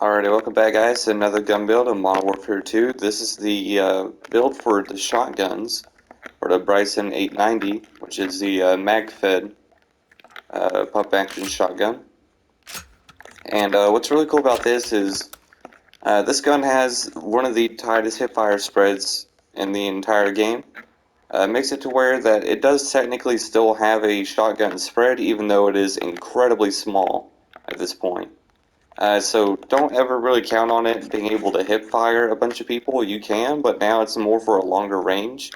Alrighty, welcome back guys to another gun build of Modern Warfare 2. This is the build for the shotguns, or the Bryson 890, which is the mag-fed pump action shotgun. And what's really cool about this is this gun has one of the tightest hipfire spreads in the entire game. Makes it to where that it does technically still have a shotgun spread, even though it is incredibly small at this point. So don't ever really count on it being able to hip fire a bunch of people. You can, but now it's more for a longer range.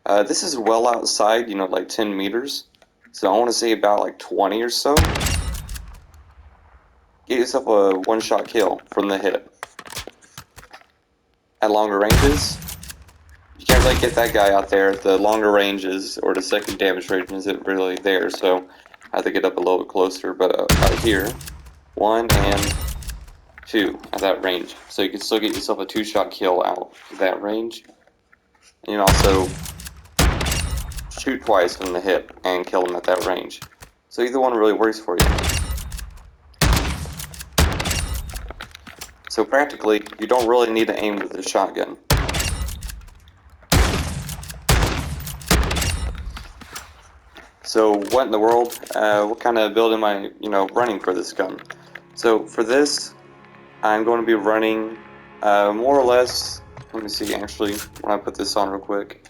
This is well outside, like 10 meters. So I want to say about like 20 or so. Get yourself a one-shot kill from the hip. At longer ranges, you can't really get that guy out there at the longer ranges, or the second damage range isn't really there, so I have to get up a little bit closer, but out here, 1 and 2 at that range. So you can still get yourself a 2-shot kill out of that range. And you can also shoot twice from the hip and kill them at that range. So either one really works for you. So practically, you don't really need to aim with the shotgun. So what in the world, what kind of build am I, running for this gun? So for this, I'm going to be running more or less, let me see actually, when I put this on real quick.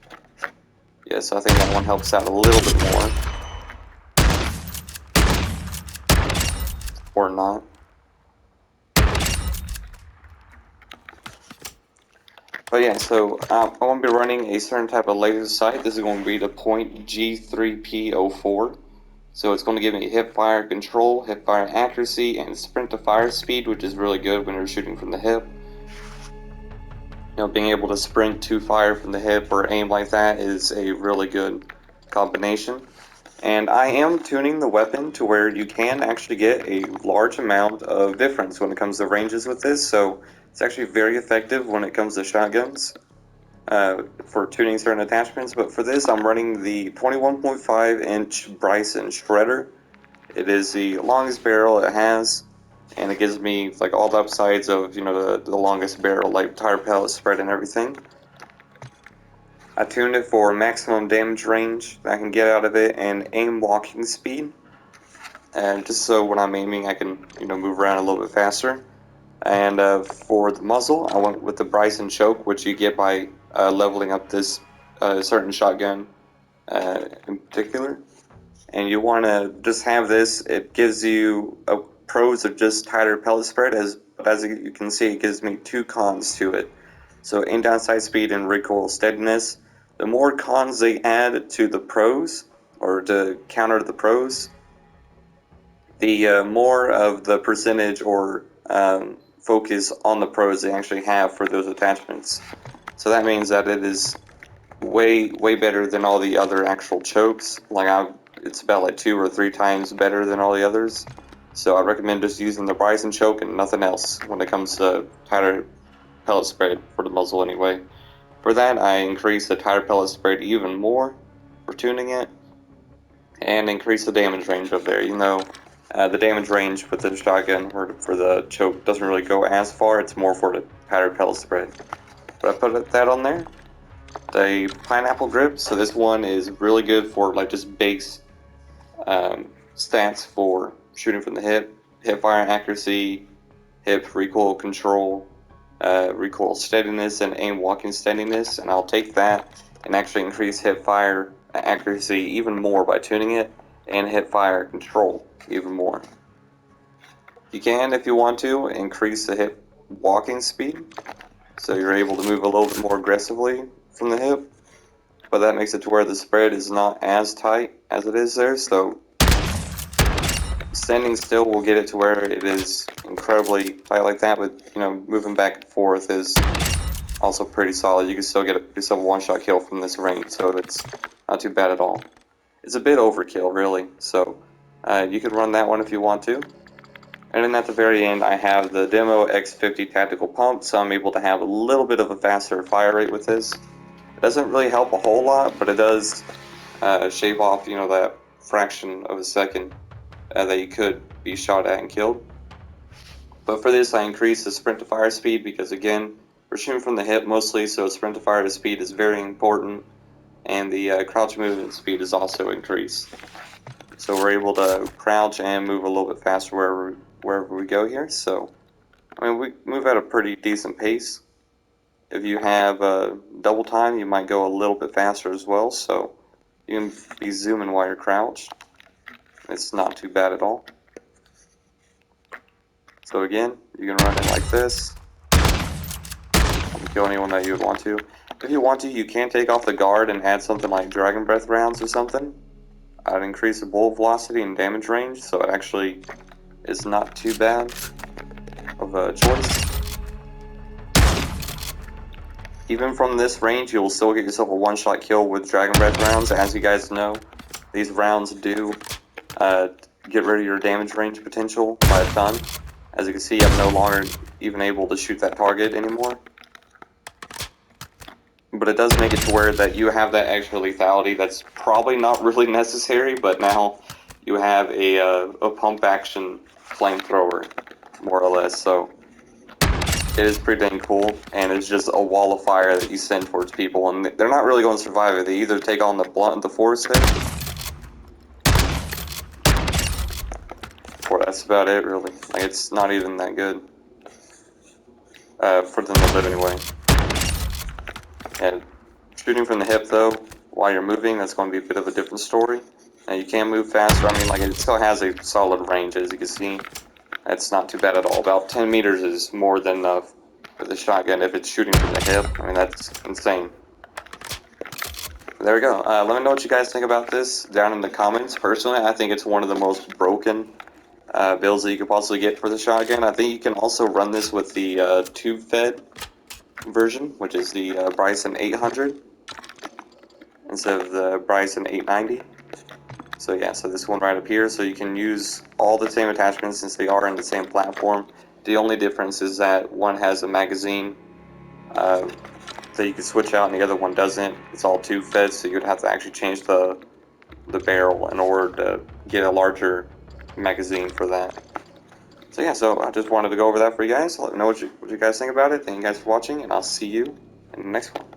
Yes, I think that one helps out a little bit more. Or not. But yeah, so I'm going to be running a certain type of laser sight. This is going to be the point G3P04. So it's going to give me hip fire control, hip fire accuracy, and sprint to fire speed, which is really good when you're shooting from the hip. Being able to sprint to fire from the hip or aim like that is a really good combination. And I am tuning the weapon to where you can actually get a large amount of difference when it comes to ranges with this, so it's actually very effective when it comes to shotguns for tuning certain attachments. But for this, I'm running the 21.5-inch Bryson Shredder. It is the longest barrel it has, and it gives me like all the upsides of the longest barrel, like tire pellet spread and everything. I tuned it for maximum damage range that I can get out of it and aim walking speed, and just so when I'm aiming I can move around a little bit faster. And for the muzzle, I went with the Bryson choke, which you get by leveling up this certain shotgun in particular. And you want to just have this. It gives you a pros of just tighter pellet spread, but as you can see, it gives me 2 cons to it. So aim down sight speed and recoil steadiness. The more cons they add to the pros, or to counter the pros, the more of the percentage or focus on the pros they actually have for those attachments. So that means that it is way better than all the other actual chokes. It's about like 2 or 3 times better than all the others. So I recommend just using the Bryson choke and nothing else when it comes to tighter pellet spread for the muzzle anyway. For that, I increase the tire pellet spread even more for tuning it, and increase the damage range up there. The damage range with the shotgun or for the choke doesn't really go as far, it's more for the tire pellet spread. But I put that on there. The pineapple grip, so this one is really good for like just base stats for shooting from the hip fire accuracy, hip recoil control, recoil steadiness, and aim walking steadiness. And I'll take that and actually increase hip fire accuracy even more by tuning it, and hip fire control even more. You can, if you want to, increase the hip walking speed, so you're able to move a little bit more aggressively from the hip, but that makes it to where the spread is not as tight as it is there, so standing still will get it to where it is incredibly tight like that, but moving back and forth is also pretty solid. You can still get yourself a one-shot kill from this range, so it's not too bad at all. It's a bit overkill, really, so you could run that one if you want to. And then at the very end, I have the Demo X50 Tactical Pump, so I'm able to have a little bit of a faster fire rate with this. It doesn't really help a whole lot, but it does shave off, that fraction of a second that you could be shot at and killed. But for this, I increased the sprint to fire speed because, again, we're shooting from the hip mostly, so sprint to fire speed is very important, and the crouch movement speed is also increased. So we're able to crouch and move a little bit faster wherever we go here. So, I mean, we move at a pretty decent pace. If you have double time, you might go a little bit faster as well. So you can be zooming while you're crouched. It's not too bad at all. So again, you can run it like this. Kill anyone that you would want to. If you want to, you can take off the guard and add something like Dragon Breath rounds or something. I'd increase the bullet velocity and damage range, so it actually is not too bad of a choice. Even from this range, you'll still get yourself a one-shot kill with Dragon Breath rounds. As you guys know, these rounds do get rid of your damage range potential by a ton. As you can see, I'm no longer even able to shoot that target anymore. But it does make it to where that you have that extra lethality that's probably not really necessary, but now you have a pump action flamethrower, more or less, so it is pretty dang cool, and it's just a wall of fire that you send towards people, and they're not really going to survive it. They either take on the blunt of the force hit, or that's about it, really. Like, it's not even that good for them to live anyway. And shooting from the hip, though, while you're moving, that's going to be a bit of a different story. Now, you can move faster. I mean, like, it still has a solid range, as you can see. That's not too bad at all. About 10 meters is more than enough for the shotgun if it's shooting from the hip. I mean, that's insane. There we go. Let me know what you guys think about this down in the comments. Personally, I think it's one of the most broken builds that you could possibly get for the shotgun. I think you can also run this with the tube-fed version, which is the Bryson 800 instead of the Bryson 890. So yeah, so this one right up here, so you can use all the same attachments since they are in the same platform. The only difference is that one has a magazine that you can switch out and the other one doesn't. It's all tube fed, so you'd have to actually change the barrel in order to get a larger magazine for that. So yeah, so I just wanted to go over that for you guys. Let me know what you guys think about it. Thank you guys for watching, and I'll see you in the next one.